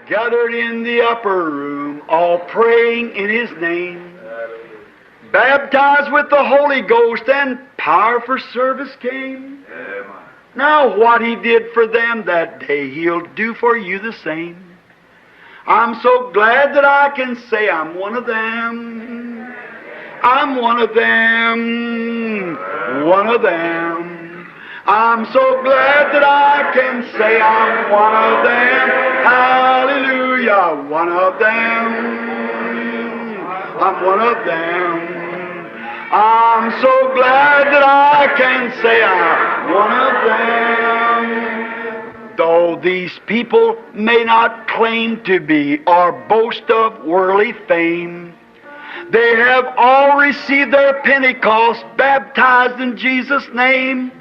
Gathered in the upper room, all praying in His name, baptized with the Holy Ghost, and power for service came. Now what He did for them that day, He'll do for you the same. I'm so glad that I can say I'm one of them. I'm one of them. One of them. I'm so glad that I can say I'm one of them. Hallelujah, one of them. I'm one of them. I'm so glad that I can say I'm one of them. Though these people may not claim to be or boast of worldly fame, they have all received their Pentecost, baptized in Jesus' name.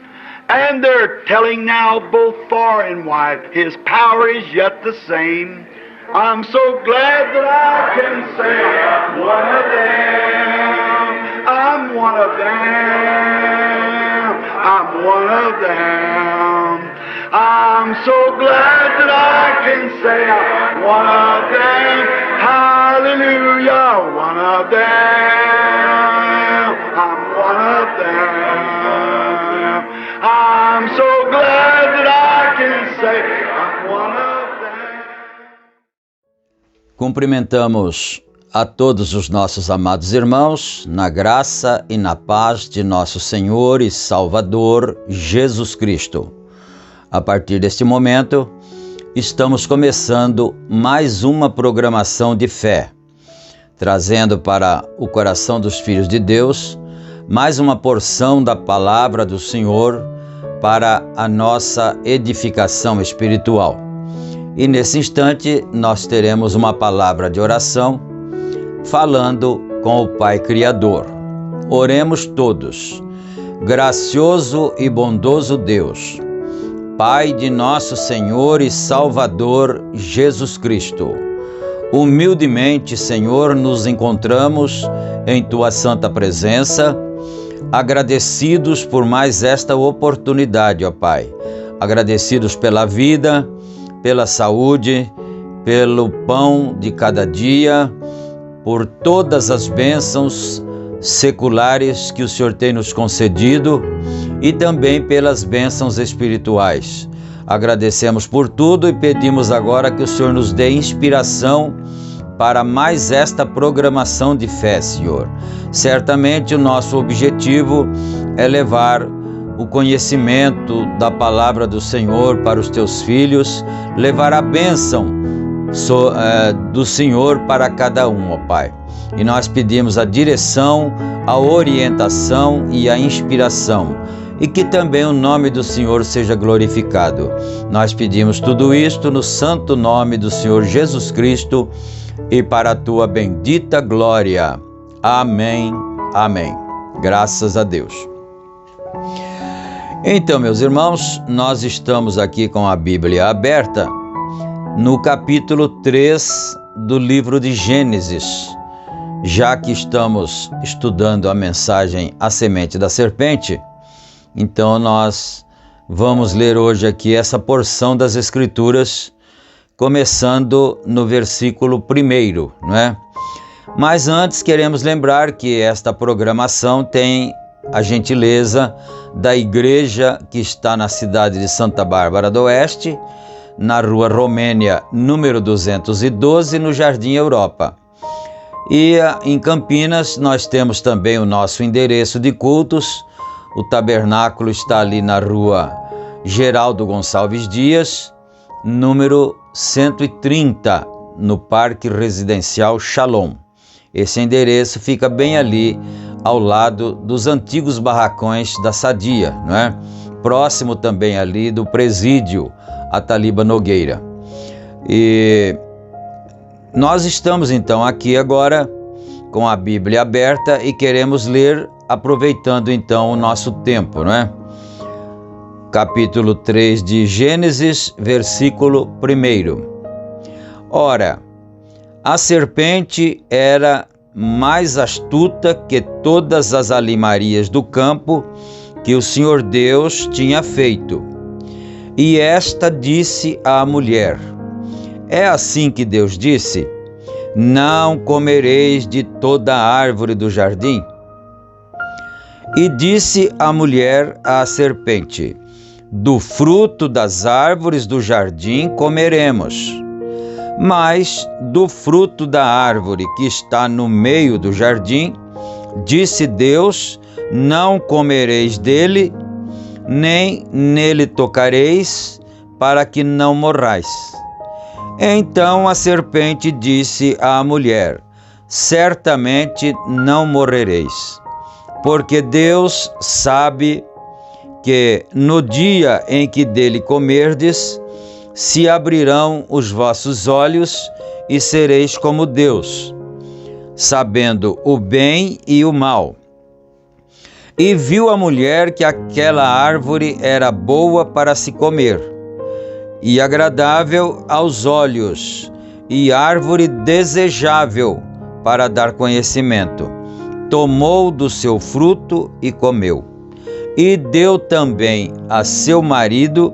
And they're telling now both far and wide, His power is yet the same. I'm so glad that I can say I'm one of them. I'm one of them. I'm one of them. I'm so glad that I can say I'm one of them. Hallelujah, one of them. I'm one of them. I'm so glad that I can say I'm one of them. Cumprimentamos a todos os nossos amados irmãos na graça e na paz de nosso Senhor e Salvador Jesus Cristo. A partir deste momento, estamos começando mais uma programação de fé, trazendo para o coração dos filhos de Deus mais uma porção da palavra do Senhor para a nossa edificação espiritual. E nesse instante nós teremos uma palavra de oração falando com o Pai Criador. Oremos todos. Gracioso e bondoso Deus, Pai de nosso Senhor e Salvador Jesus Cristo, humildemente, Senhor, nos encontramos em Tua santa presença, agradecidos por mais esta oportunidade, ó Pai. Agradecidos pela vida, pela saúde, pelo pão de cada dia, por todas as bênçãos seculares que o Senhor tem nos concedido e também pelas bênçãos espirituais. Agradecemos por tudo e pedimos agora que o Senhor nos dê inspiração para mais esta programação de fé, Senhor. Certamente o nosso objetivo é levar o conhecimento da palavra do Senhor para os teus filhos, levar a bênção do Senhor para cada um, ó Pai. E nós pedimos a direção, a orientação e a inspiração, e que também o nome do Senhor seja glorificado. Nós pedimos tudo isto no santo nome do Senhor Jesus Cristo e para a tua bendita glória. Amém, amém. Graças a Deus. Então, meus irmãos, nós estamos aqui com a Bíblia aberta no capítulo 3 do livro de Gênesis, já que estamos estudando a mensagem A Semente da Serpente. Então nós vamos ler hoje aqui essa porção das Escrituras, começando no versículo 1, não é? Mas antes queremos lembrar que esta programação tem a gentileza da igreja que está na cidade de Santa Bárbara do Oeste, na Rua Romênia, número 212, no Jardim Europa. E em Campinas nós temos também o nosso endereço de cultos. O tabernáculo está ali na Rua Geraldo Gonçalves Dias, número 130, no Parque Residencial Shalom. Esse endereço fica bem ali, ao lado dos antigos barracões da Sadia, não é? Próximo também ali do presídio Ataliba Nogueira. E nós estamos então aqui agora com a Bíblia aberta e queremos ler, aproveitando então o nosso tempo, não é? Capítulo 3 de Gênesis, versículo 1. Ora, a serpente era mais astuta que todas as alimarias do campo que o Senhor Deus tinha feito. E esta disse à mulher: é assim que Deus disse: não comereis de toda a árvore do jardim? E disse a mulher à serpente: do fruto das árvores do jardim comeremos, mas do fruto da árvore que está no meio do jardim, disse Deus: não comereis dele, nem nele tocareis, para que não morrais. Então a serpente disse à mulher: certamente não morrereis, porque Deus sabe que no dia em que dele comerdes, se abrirão os vossos olhos e sereis como Deus, sabendo o bem e o mal. E viu a mulher que aquela árvore era boa para se comer, e agradável aos olhos, e árvore desejável para dar conhecimento. Tomou do seu fruto e comeu. E deu também a seu marido,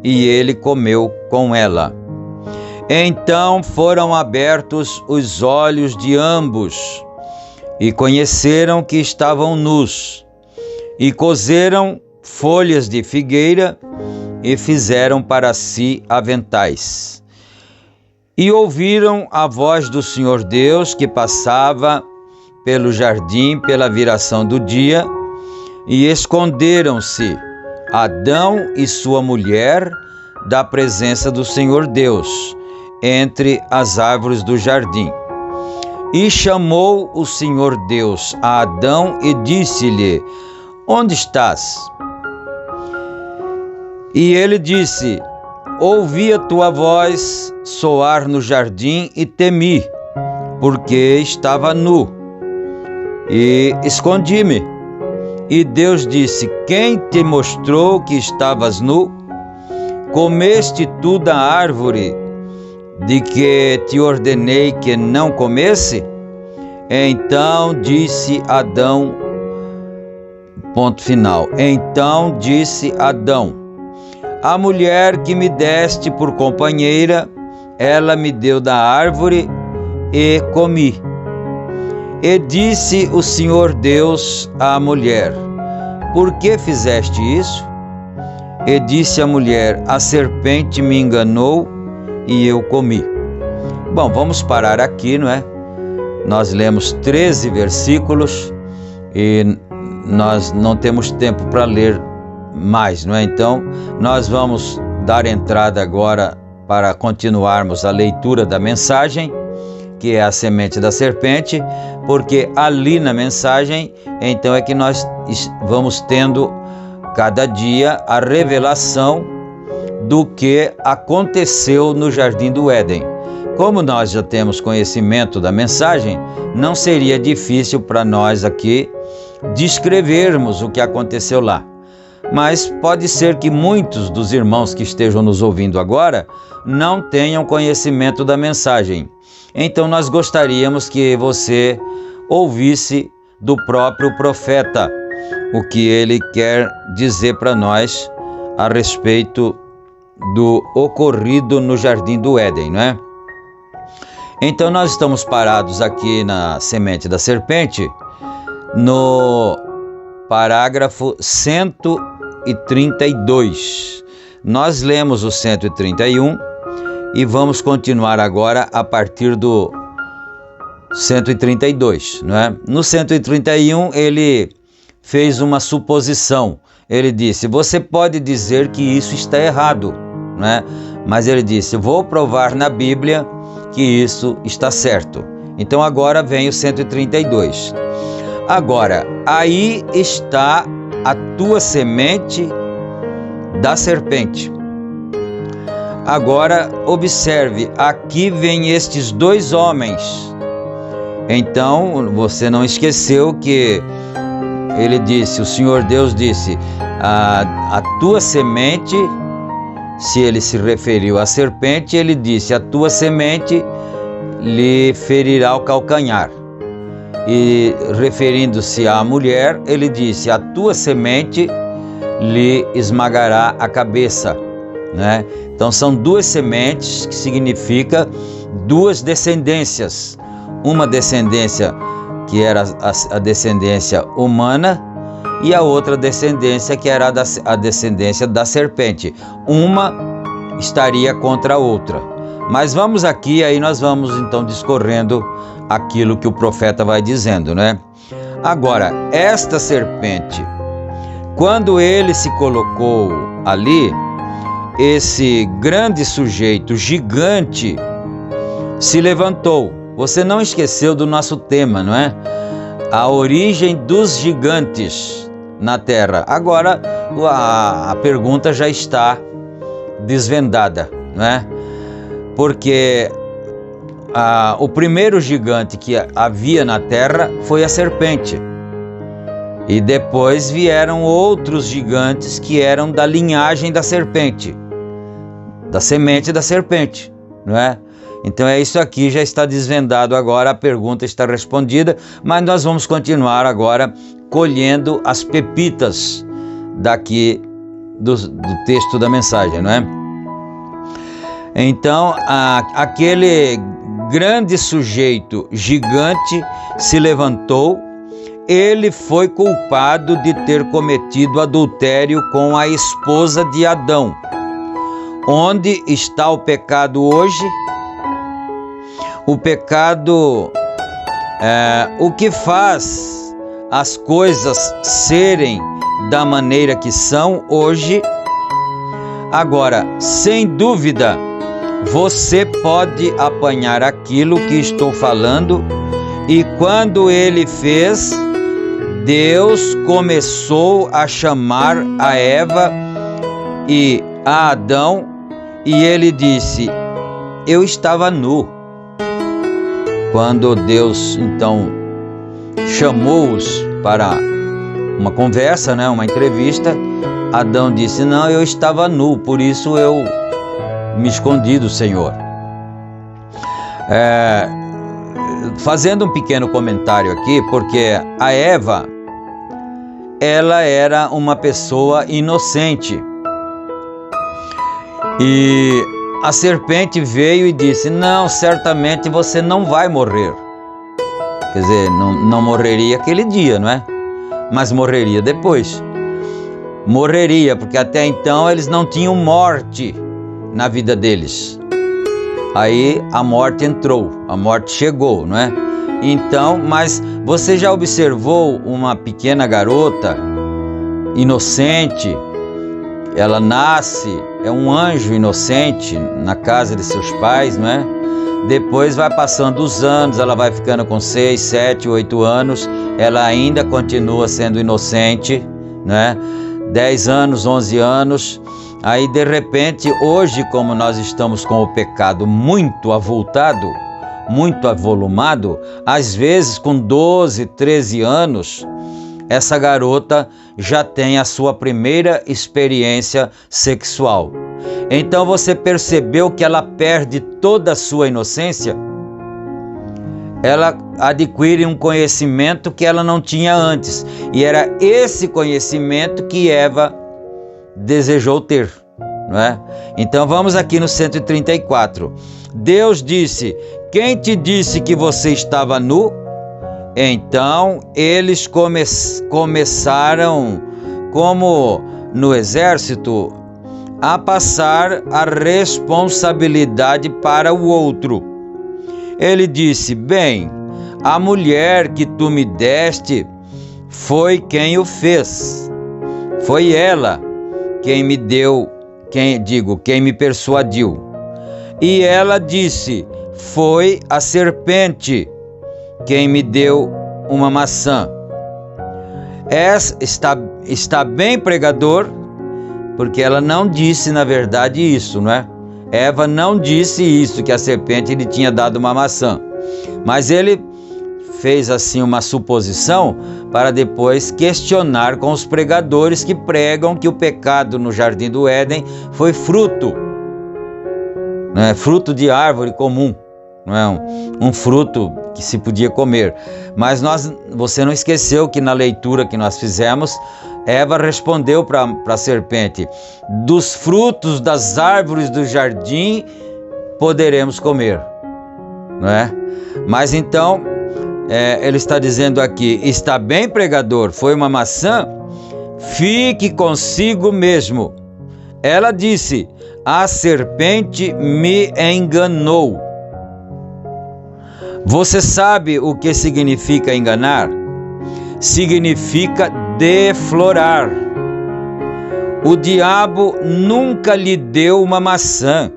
e ele comeu com ela. Então foram abertos os olhos de ambos, e conheceram que estavam nus, e coseram folhas de figueira, e fizeram para si aventais. E ouviram a voz do Senhor Deus que passava pelo jardim pela viração do dia, e esconderam-se Adão e sua mulher da presença do Senhor Deus, entre as árvores do jardim. E chamou o Senhor Deus a Adão e disse-lhe: onde estás? E ele disse: ouvi a tua voz soar no jardim e temi, porque estava nu, e escondi-me. E Deus disse: quem te mostrou que estavas nu? Comeste tu da árvore de que te ordenei que não comesse? Então disse Adão, ponto final. Então disse Adão: a mulher que me deste por companheira, ela me deu da árvore e comi. E disse o Senhor Deus à mulher: por que fizeste isso? E disse a mulher: a serpente me enganou e eu comi. Bom, vamos parar aqui, não é? Nós lemos 13 versículos e nós não temos tempo para ler mais, não é? Então, nós vamos dar entrada agora para continuarmos a leitura da mensagem, que é a semente da serpente, porque ali na mensagem, então é que nós vamos tendo cada dia a revelação do que aconteceu no Jardim do Éden. Como nós já temos conhecimento da mensagem, não seria difícil para nós aqui descrevermos o que aconteceu lá. Mas pode ser que muitos dos irmãos que estejam nos ouvindo agora não tenham conhecimento da mensagem. Então nós gostaríamos que você ouvisse do próprio profeta o que ele quer dizer para nós a respeito do ocorrido no Jardim do Éden, não é? Então nós estamos parados aqui na semente da serpente, no parágrafo 132. Nós lemos o 131 e vamos continuar agora a partir do 132, não é? No 131 ele fez uma suposição. Ele disse: você pode dizer que isso está errado, não é? Mas ele disse: vou provar na Bíblia que isso está certo. Então agora vem o 132. Agora, aí está a tua semente da serpente. Agora observe, aqui vem estes dois homens. Então você não esqueceu que ele disse, o Senhor Deus disse, a tua semente, se ele se referiu à serpente, ele disse, a tua semente lhe ferirá o calcanhar. E referindo-se à mulher, ele disse, a tua semente lhe esmagará a cabeça, né? Então são duas sementes, que significa duas descendências. Uma descendência que era a descendência humana e a outra descendência que era a descendência da serpente. Uma estaria contra a outra. Mas vamos aqui, aí nós vamos então discorrendo aquilo que o profeta vai dizendo, né? Agora, esta serpente, quando ele se colocou ali, esse grande sujeito gigante se levantou. Você não esqueceu do nosso tema, não é? A origem dos gigantes na terra. Agora a pergunta já está desvendada, não é? Porque o primeiro gigante que havia na terra foi a serpente. E depois vieram outros gigantes que eram da linhagem da serpente, da semente da serpente, não é? Então é isso aqui, já está desvendado agora, a pergunta está respondida, mas nós vamos continuar agora colhendo as pepitas daqui do texto da mensagem, não é? Então, aquele grande sujeito gigante se levantou, ele foi culpado de ter cometido adultério com a esposa de Adão. Onde está o pecado hoje? O pecado, o que faz as coisas serem da maneira que são hoje. Agora, sem dúvida, você pode apanhar aquilo que estou falando, e quando ele fez, Deus começou a chamar a Eva e a Adão, e ele disse: eu estava nu. Quando Deus então chamou-os para uma conversa, né, uma entrevista, Adão disse: não, eu estava nu, por isso eu me escondi do Senhor. Fazendo um pequeno comentário aqui, porque a Eva, ela era uma pessoa inocente. E a serpente veio e disse: não, certamente você não vai morrer. Quer dizer, não morreria aquele dia, não é? Mas morreria depois. Morreria, porque até então eles não tinham morte na vida deles. Aí a morte entrou, a morte chegou, não é? Então, mas você já observou uma pequena garota inocente? Ela nasce, é um anjo inocente na casa de seus pais, não é? Depois vai passando os anos, ela vai ficando com 6, 7, 8 anos, ela ainda continua sendo inocente, né? 10 anos, 11 anos, aí de repente, hoje, como nós estamos com o pecado muito avultado, muito avolumado, às vezes com 12, 13 anos, essa garota já tem a sua primeira experiência sexual. Então você percebeu que ela perde toda a sua inocência? Ela adquire um conhecimento que ela não tinha antes. E era esse conhecimento que Eva desejou ter, não é? Então vamos aqui no 134. Deus disse: quem te disse que você estava nu? Então eles começaram, como no exército, a passar a responsabilidade para o outro. Ele disse: bem, a mulher que tu me deste foi quem o fez. Foi ela quem me deu, quem me persuadiu. E ela disse: foi a serpente quem me deu uma maçã. Está bem, pregador? Porque ela não disse, na verdade, isso, não é? Eva não disse isso, que a serpente lhe tinha dado uma maçã. Mas ele fez assim uma suposição para depois questionar com os pregadores que pregam que o pecado no Jardim do Éden foi fruto, né? Fruto de árvore comum, não é? Um fruto que se podia comer. Mas você não esqueceu que na leitura que nós fizemos, Eva respondeu para a serpente: dos frutos das árvores do jardim poderemos comer, não é? Mas então, ele está dizendo aqui: está bem, pregador, foi uma maçã? Fique consigo mesmo. Ela disse: a serpente me enganou. Você sabe o que significa enganar? Significa deflorar. O diabo nunca lhe deu uma maçã.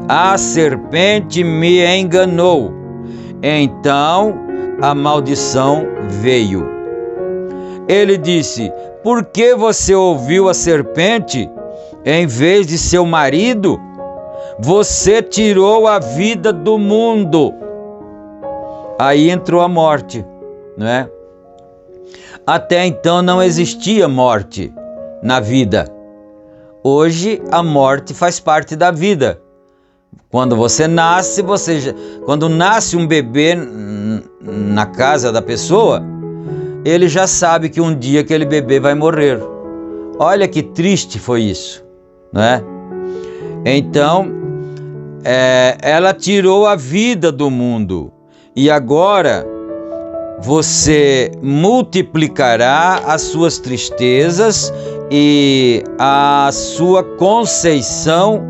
A serpente me enganou. Então a maldição veio. Ele disse: por que você ouviu a serpente em vez de seu marido? Você tirou a vida do mundo. Aí entrou a morte, não é? Até então não existia morte na vida. Hoje a morte faz parte da vida. Quando você nasce, quando nasce um bebê na casa da pessoa, ele já sabe que um dia aquele bebê vai morrer. Olha que triste foi isso, não é? Então, ela tirou a vida do mundo. E agora você multiplicará as suas tristezas e a sua conceição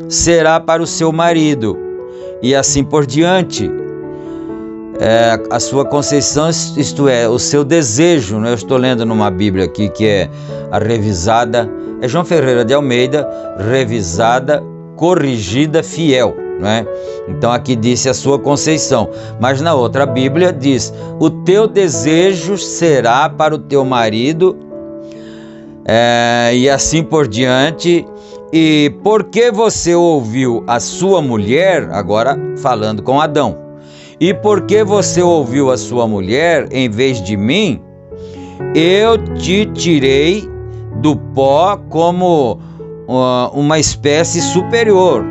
será para o seu marido. E assim por diante. A sua conceição, isto é, o seu desejo, né? Eu estou lendo numa Bíblia aqui que é a revisada, é João Ferreira de Almeida, revisada, corrigida, fiel, não é? Então aqui disse a sua conceição, mas na outra Bíblia diz: o teu desejo será para o teu marido, e assim por diante. E porque você ouviu a sua mulher, agora falando com Adão, e porque você ouviu a sua mulher em vez de mim, eu te tirei do pó como uma espécie superior.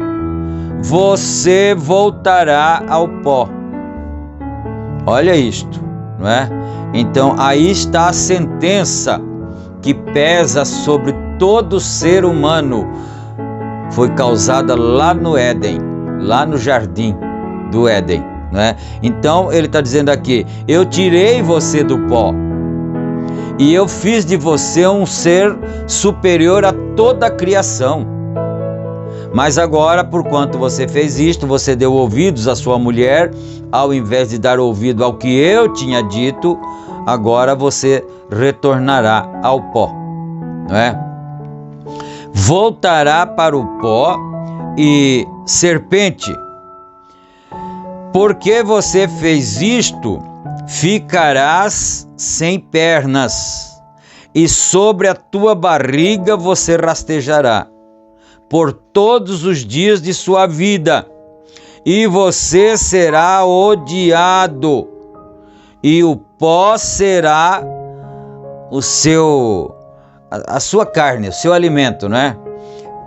Você voltará ao pó. Olha isto, não é? Então aí está a sentença que pesa sobre todo ser humano. Foi causada lá no Éden, lá no Jardim do Éden, não é? Então ele está dizendo aqui: eu tirei você do pó e eu fiz de você um ser superior a toda a criação. Mas agora, por quanto você fez isto, você deu ouvidos à sua mulher, ao invés de dar ouvido ao que eu tinha dito, agora você retornará ao pó, não é? Voltará para o pó. E serpente, porque você fez isto, ficarás sem pernas, e sobre a tua barriga você rastejará por todos os dias de sua vida, e você será odiado, e o pó será a sua carne, o seu alimento, não é?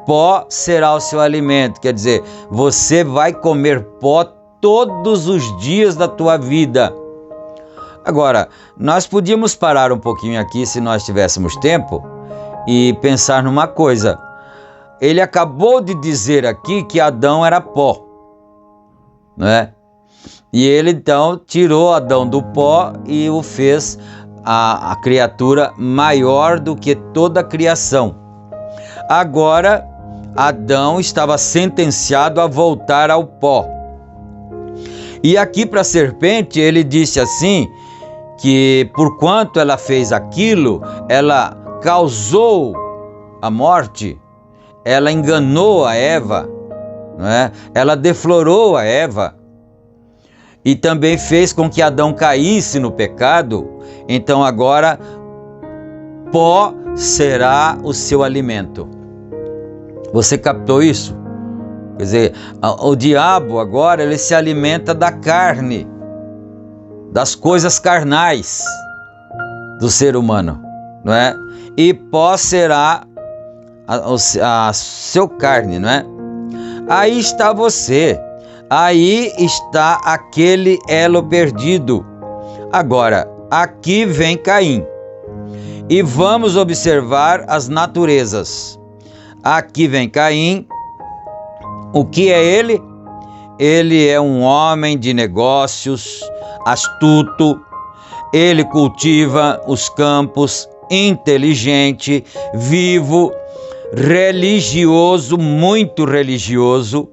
Pó será o seu alimento, quer dizer, você vai comer pó todos os dias da tua vida. Agora, nós podíamos parar um pouquinho aqui, se nós tivéssemos tempo, e pensar numa coisa. Ele acabou de dizer aqui que Adão era pó, não é? E ele então tirou Adão do pó e o fez a criatura maior do que toda a criação. Agora, Adão estava sentenciado a voltar ao pó. E aqui para a serpente ele disse assim, que porquanto ela fez aquilo, ela causou a morte, ela enganou a Eva, não é? Ela deflorou a Eva e também fez com que Adão caísse no pecado. Então agora pó será o seu alimento. Você captou isso? Quer dizer, o diabo agora ele se alimenta da carne, das coisas carnais do ser humano, não é? E pó será a seu carne, não é? Aí está você, aí está aquele elo perdido. Agora, aqui vem Caim. E vamos observar as naturezas. Aqui vem Caim. O que é ele? Ele é um homem de negócios, astuto. Ele cultiva os campos, inteligente, vivo, religioso, muito religioso.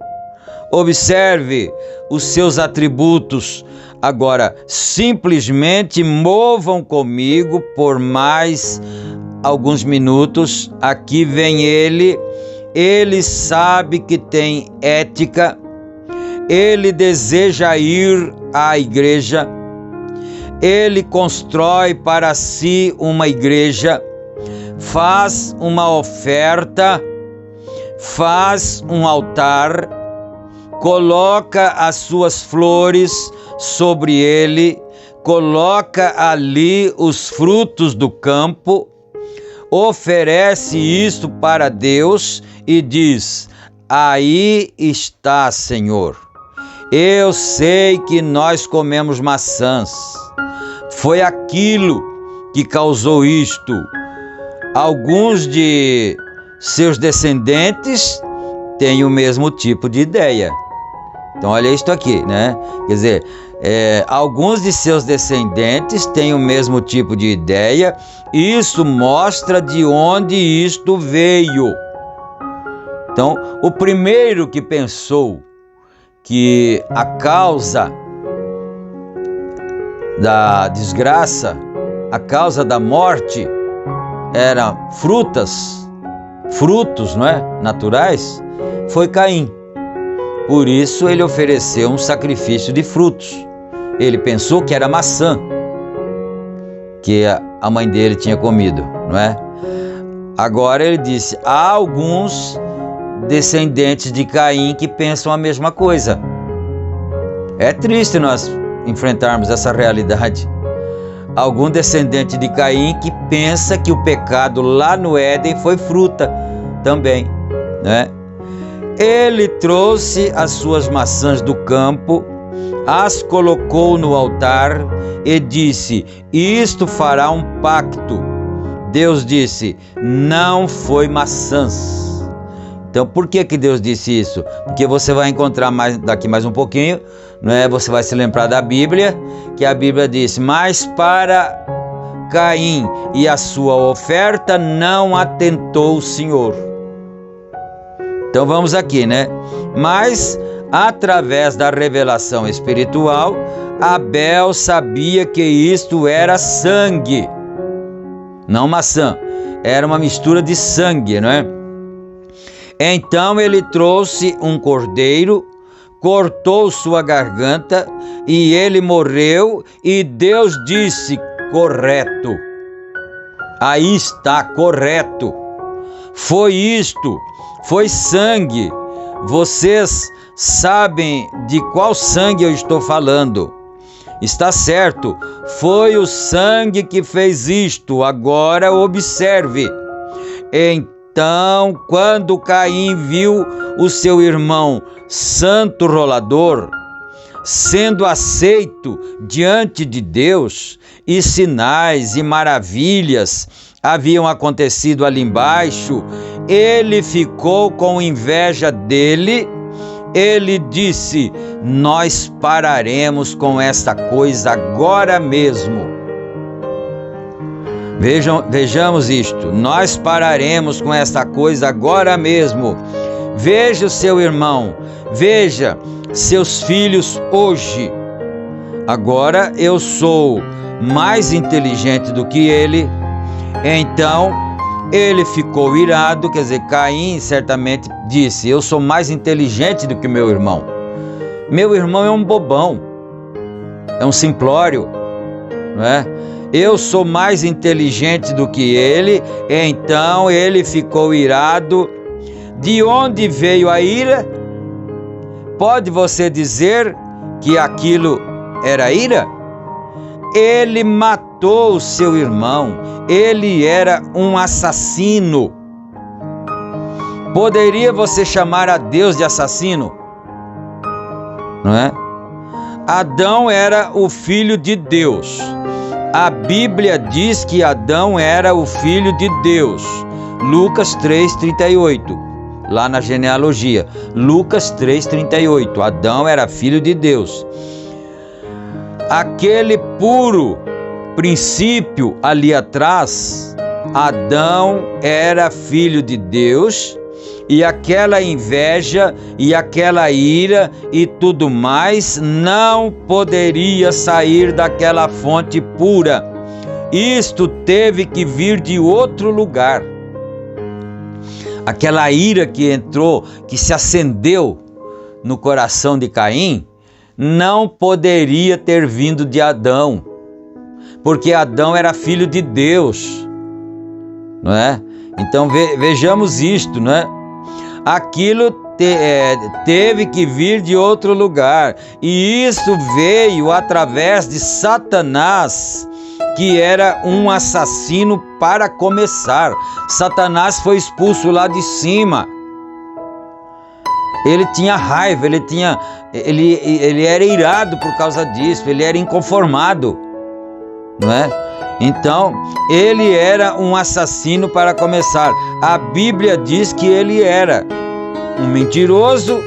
Observe os seus atributos. Agora, simplesmente movam comigo por mais alguns minutos. Aqui vem ele. Ele sabe que tem ética. Ele deseja ir à igreja. Ele constrói para si uma igreja. Faz uma oferta. Faz um altar. Coloca as suas flores sobre ele, coloca ali os frutos do campo, oferece isto para Deus e diz: aí está, Senhor. Eu sei que nós comemos maçãs. Foi aquilo que causou isto. Alguns de seus descendentes têm o mesmo tipo de ideia. Então olha isto aqui, né? Quer dizer, alguns de seus descendentes têm o mesmo tipo de ideia. Isso mostra de onde isto veio. Então, o primeiro que pensou que a causa da desgraça, a causa da morte, eram frutos, não é? Naturais, foi Caim. Por isso ele ofereceu um sacrifício de frutos. Ele pensou que era maçã que a mãe dele tinha comido, não é? Agora ele disse: há alguns descendentes de Caim que pensam a mesma coisa. É triste nós enfrentarmos essa realidade. Algum descendente de Caim que pensa que o pecado lá no Éden foi fruta também, né? Ele trouxe as suas maçãs do campo, as colocou no altar e disse: isto fará um pacto. Deus disse: não foi maçãs. Então por que Deus disse isso? Porque você vai encontrar daqui mais um pouquinho, não é? Você vai se lembrar da Bíblia, que a Bíblia disse: mas para Caim e a sua oferta não atentou o Senhor. Então vamos aqui, né? Mas através da revelação espiritual, Abel sabia que isto era sangue, não maçã. Era uma mistura de sangue, não é? Então ele trouxe um cordeiro, cortou sua garganta e ele morreu, e Deus disse: correto. Aí está, correto. Foi isto, foi sangue. Vocês sabem de qual sangue eu estou falando. Está certo, foi o sangue que fez isto. Agora observe. Então, quando Caim viu o seu irmão santo rolador sendo aceito diante de Deus, e sinais e maravilhas haviam acontecido ali embaixo, ele ficou com inveja dele ele disse: nós pararemos com esta coisa agora mesmo. Vejamos isto, nós pararemos com esta coisa agora mesmo. Veja o seu irmão, veja seus filhos hoje. Agora eu sou mais inteligente do que ele. Então ele ficou irado, quer dizer, Caim certamente disse: eu sou mais inteligente do que meu irmão. Meu irmão é um bobão, é um simplório, não é? Eu sou mais inteligente do que ele. Então ele ficou irado. De onde veio a ira? Pode você dizer que aquilo era ira? Ele matou o seu irmão. Ele era um assassino. Poderia você chamar a Deus de assassino? Não é? Adão era o filho de Deus. A Bíblia diz que Adão era o filho de Deus. Lucas 3:38, lá na genealogia. Lucas 3:38, Adão era filho de Deus. Aquele puro princípio ali atrás, Adão era filho de Deus, e aquela inveja e aquela ira e tudo mais não poderia sair daquela fonte pura. Isto teve que vir de outro lugar. Aquela ira que entrou, que se acendeu no coração de Caim, não poderia ter vindo de Adão, porque Adão era filho de Deus, não é? Então vejamos isto, não é? Aquilo teve que vir de outro lugar, e isso veio através de Satanás, que era um assassino para começar. Satanás foi expulso lá de cima. Ele tinha raiva, ele era irado por causa disso, ele era inconformado, não é? Então, ele era um assassino para começar. A Bíblia diz que ele era um mentiroso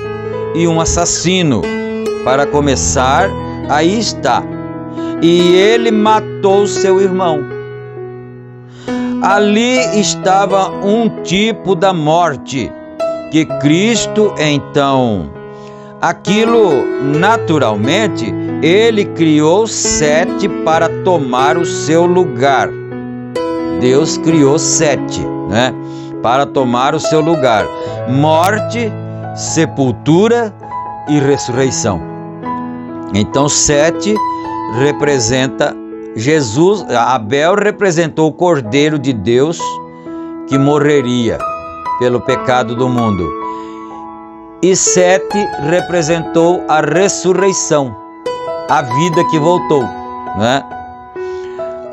e um assassino. Para começar, aí está. E ele matou seu irmão. Ali estava um tipo da morte que Cristo, então, aquilo naturalmente, ele criou Sete para tomar o seu lugar. Deus criou Sete, né? Para tomar o seu lugar. Morte, sepultura e ressurreição. Então Sete representa Jesus. Abel representou o Cordeiro de Deus que morreria pelo pecado do mundo. E Sete representou a ressurreição, a vida que voltou, né?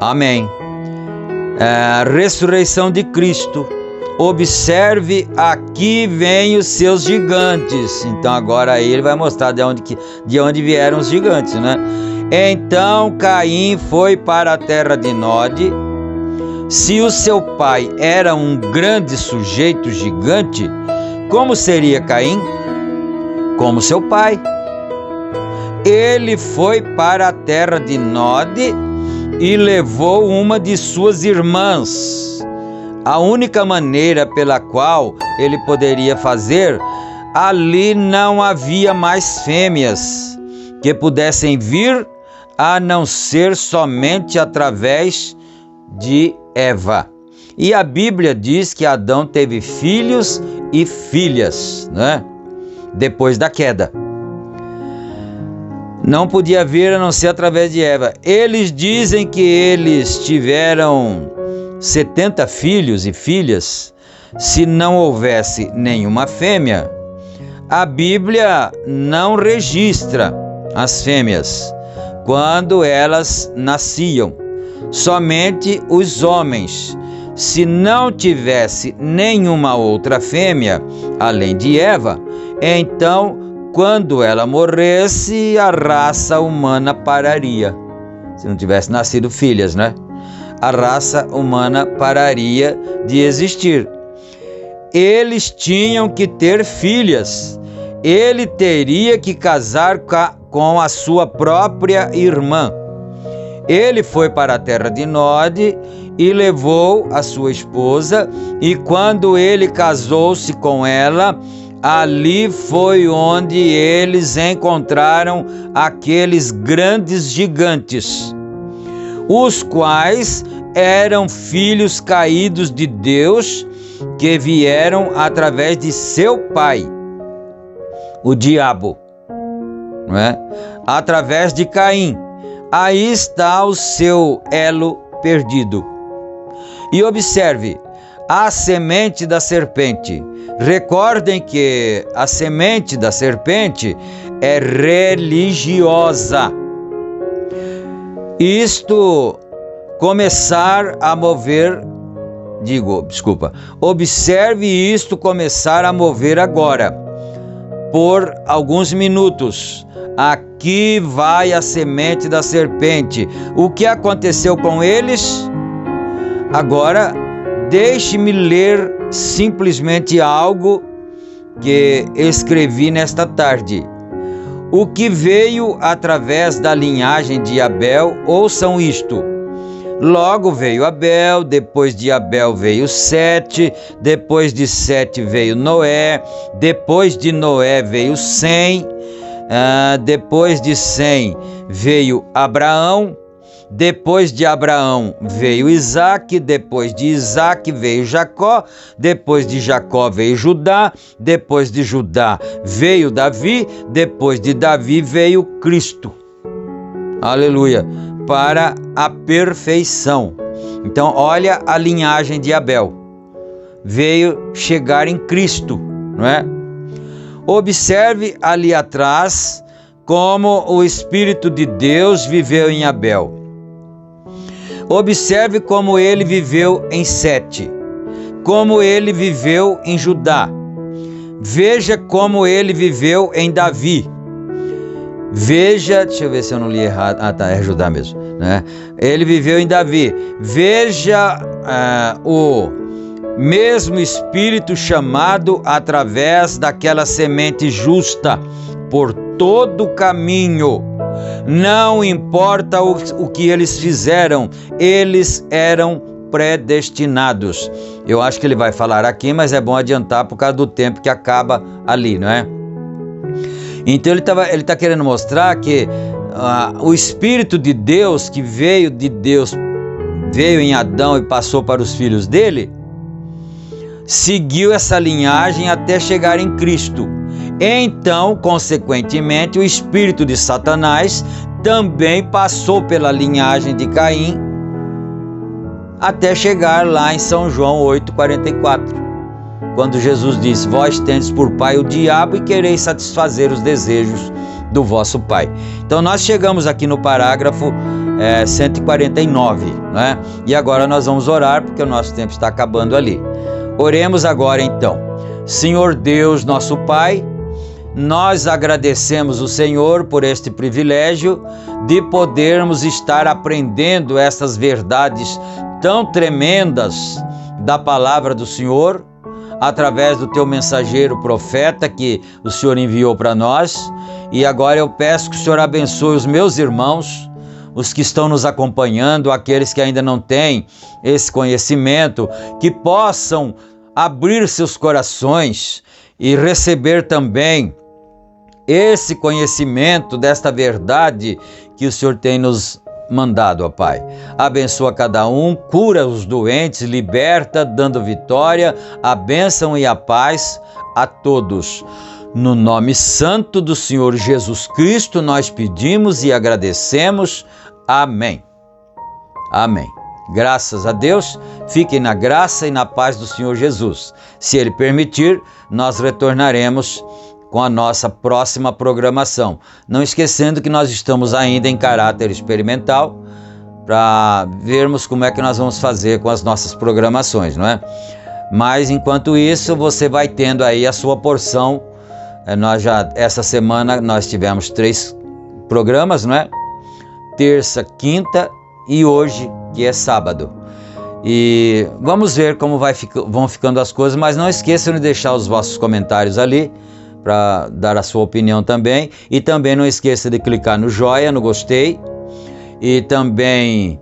Amém. A ressurreição de Cristo. Observe, aqui vêm os seus gigantes. Então agora ele vai mostrar de onde vieram os gigantes, né? Então Caim foi para a terra de Nod. Se o seu pai era um grande sujeito gigante, como seria Caim? Como seu pai. Ele foi para a terra de Nod e levou uma de suas irmãs. A única maneira pela qual ele poderia fazer, ali não havia mais fêmeas que pudessem vir, a não ser somente através de Eva. E a Bíblia diz que Adão teve filhos e filhas, né? Depois da queda. Não podia vir a não ser através de Eva. Eles dizem que eles tiveram 70 filhos e filhas, se não houvesse nenhuma fêmea. A Bíblia não registra as fêmeas quando elas nasciam, somente os homens. Se não tivesse nenhuma outra fêmea, além de Eva, então, quando ela morresse, a raça humana pararia. Se não tivesse nascido filhas, né? A raça humana pararia de existir. Eles tinham que ter filhas, ele teria que casar com a sua própria irmã. Ele foi para a terra de Nod e levou a sua esposa, e quando ele casou-se com ela, ali foi onde eles encontraram aqueles grandes gigantes, os quais eram filhos caídos de Deus, que vieram através de seu pai, o diabo, não é? Através de Caim. Aí está o seu elo perdido. E observe, a semente da serpente. Recordem que a semente da serpente é religiosa. Isto começar a mover, observe isto começar a mover agora, por alguns minutos. Aqui vai a semente da serpente. O que aconteceu com eles? Agora, deixe-me ler simplesmente algo que escrevi nesta tarde. O que veio através da linhagem de Abel, ouçam isto. Logo veio Abel, depois de Abel veio Sete, depois de Sete veio Noé, depois de Noé veio Sem, depois de Sem veio Abraão, depois de Abraão veio Isaque, depois de Isaque veio Jacó, depois de Jacó veio Judá, depois de Judá veio Davi, depois de Davi veio Cristo. Aleluia! Para a perfeição. Então, olha a linhagem de Abel. Veio chegar em Cristo, não é? Observe ali atrás como o Espírito de Deus viveu em Abel. Observe como ele viveu em Sete, como ele viveu em Judá. Veja como ele viveu em Davi. Veja, deixa eu ver se eu não li errado. É Judá mesmo, né? Ele viveu em Davi. Veja o mesmo Espírito chamado através daquela semente justa por todo o caminho. Não importa o que eles fizeram, eles eram predestinados. Eu acho que ele vai falar aqui, mas é bom adiantar por causa do tempo que acaba ali, não é? Então ele está querendo mostrar que o Espírito de Deus que veio de Deus, veio em Adão e passou para os filhos dele, seguiu essa linhagem até chegar em Cristo. Então, consequentemente, o espírito de Satanás também passou pela linhagem de Caim até chegar lá em São João 8,44. Quando Jesus disse: vós tendes por pai o diabo e quereis satisfazer os desejos do vosso pai. Então nós chegamos aqui no parágrafo 149, né? E agora nós vamos orar, porque o nosso tempo está acabando ali. Oremos agora então. Senhor Deus, nosso Pai, nós agradecemos o Senhor por este privilégio de podermos estar aprendendo essas verdades tão tremendas da palavra do Senhor, através do teu mensageiro profeta que o Senhor enviou para nós. E agora eu peço que o Senhor abençoe os meus irmãos, os que estão nos acompanhando, aqueles que ainda não têm esse conhecimento, que possam abrir seus corações e receber também esse conhecimento desta verdade que o Senhor tem nos mandado, ó Pai. Abençoa cada um, cura os doentes, liberta, dando vitória, a bênção e a paz a todos. No nome santo do Senhor Jesus Cristo, nós pedimos e agradecemos. Amém. Amém. Graças a Deus, fiquem na graça e na paz do Senhor Jesus. Se Ele permitir, nós retornaremos com a nossa próxima programação. Não esquecendo que nós estamos ainda em caráter experimental, para vermos como é que nós vamos fazer com as nossas programações, não é? Mas enquanto isso, você vai tendo aí a sua porção. Essa semana nós tivemos 3 programas, não é? Terça, quinta e hoje, que é sábado. E vamos ver como vão ficando as coisas, mas não esqueçam de deixar os vossos comentários ali, para dar a sua opinião também. E também não esqueça de clicar no joinha, no gostei, e também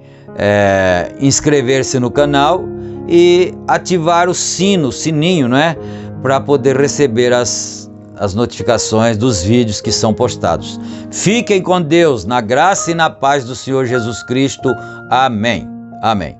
inscrever-se no canal e ativar o sininho, né? Para poder receber as notificações dos vídeos que são postados. Fiquem com Deus, na graça e na paz do Senhor Jesus Cristo. Amém. Amém.